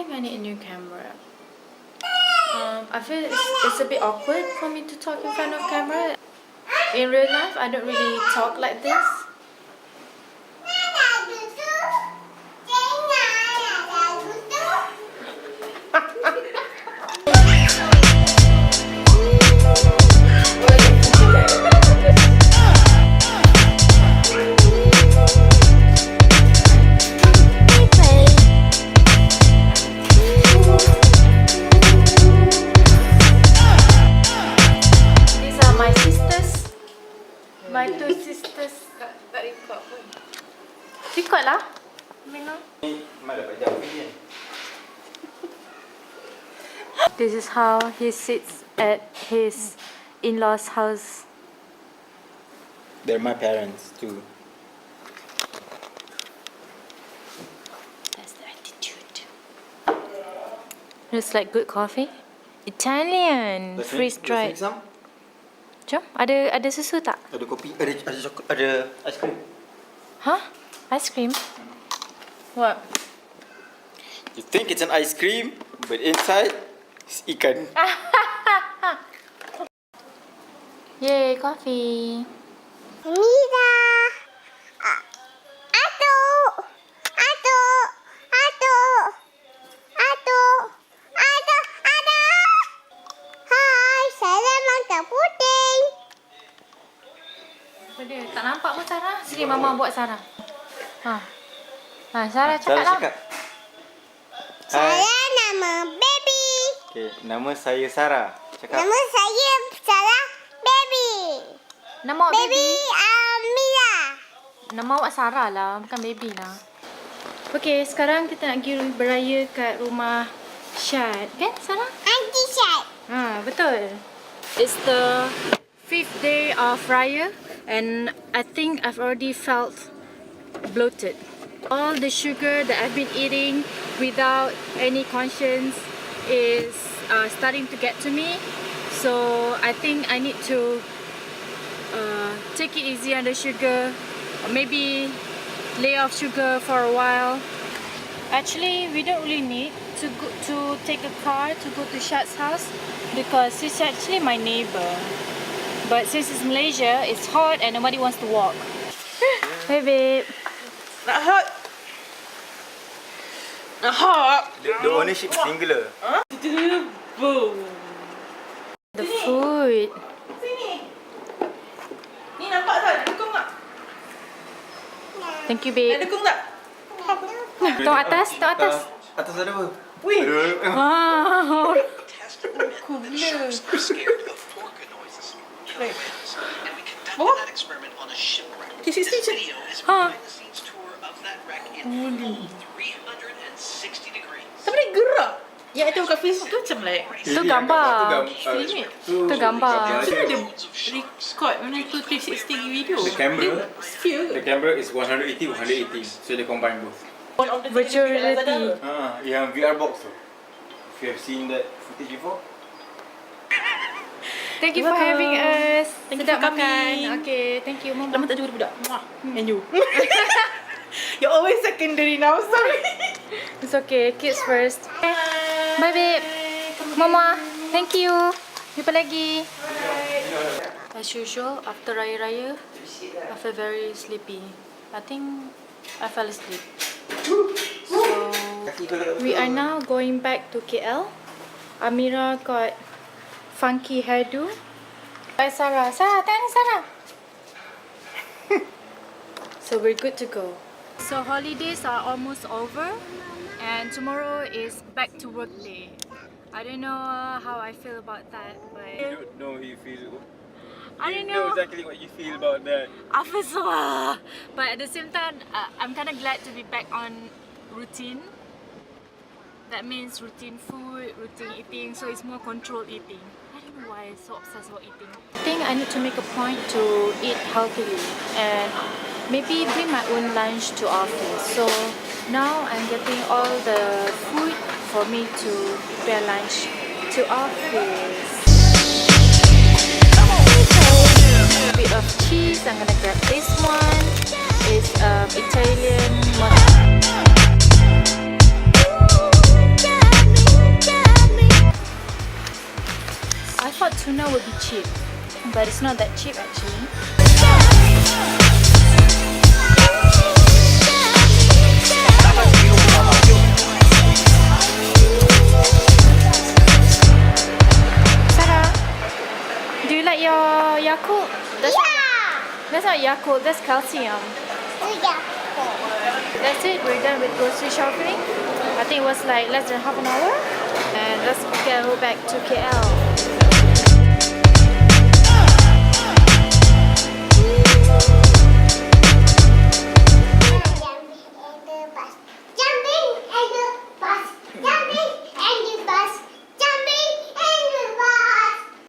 think I need a new camera. I feel it's a bit awkward for me to talk in front of camera. In real life, I don't really talk like this. My two sisters. Tak record pun. Record lah. Minum. This is how he sits at his in-laws' house. They're my parents too. That's the attitude. Looks like good coffee. Italian. Freeze-dried. Jom, ada susu tak? Ada kopi, ada coklat, ada aiskrim. Huh? Ice cream? What? You think it's an ice cream, but inside it's ikan. Yay, coffee. Mira. Tak nampak pun Sarah. Sini Mama buat Sarah. Sarah cakap lah. Saya nama baby. Okay, nama saya Sarah. Cakap. Nama saya Sarah baby. Nama awak baby? Mira. Nama awak Sarah lah, bukan baby lah. Okay, sekarang kita nak pergi beraya kat rumah Syad. Kan Sarah? Aunty Syad. Betul. It's the 5th day of Raya. And I think I've already felt bloated. All the sugar that I've been eating without any conscience is starting to get to me. So I think I need to take it easy on the sugar, or maybe lay off sugar for a while. Actually, we don't really need to take a car to go to Syad's house because he's actually my neighbor. But since it's Malaysia, it's hot and nobody wants to walk. Hey babe. Nak hot? Nak hot? The ownership singular. Boom. The food. Sini. Ni nampak tak? Ada dukung tak? Thank you babe. Ada dukung tak? Tengok atas, tengok atas. Atas ada apa? Wih. Wow. Gula. And we conducted that experiment on a shipwreck. This This is video is a behind-the-scenes tour of that wreck in full 360 degrees. Tapi dia gerak. Yang ada kat Facebook tu macam like Itu gambar. Itu gambar. Macam mana dia record mana tu 360 video? The camera. Dia sphere ke? The camera is 180, 180. So they combine both. One of the Virtual video reality. Yang VR box tu. If you have seen that footage before. Thank you for having us. Thank you Sedap for makan. coming. Okay, thank you Mama. Lama tak jumpa budak. Muah. And you. You're always secondary now, sorry. It's okay, kids first. Bye babe. Mama, thank you. Jumpa lagi. As usual, after Raya-Raya, I feel very sleepy. I think I fell asleep. So, we are now going back to KL. Amira got funky hairdo. Bye Sarah. Sarah, tanya Sarah. So we're good to go. So holidays are almost over and tomorrow is back to work day. I don't know how I feel about that, but You don't know you feel. I don't You know know. exactly what you feel about that. I feel so but at the same time, I'm kind of glad to be back on routine. That means routine food, routine eating, so it's more controlled eating. I don't know why I'm so obsessed about eating. I think I need to make a point to eat healthily and maybe bring my own lunch to office. So now I'm getting all the food for me to prepare lunch to office. A bit of cheese, I'm gonna grab this one. It's Italian. cheap, but it's not that cheap actually. Sarah, do you like your Yakult? That's not Yakult, that's calcium. That's it, we're done with grocery shopping. I think it was like less than half an hour. And let's go back to KL.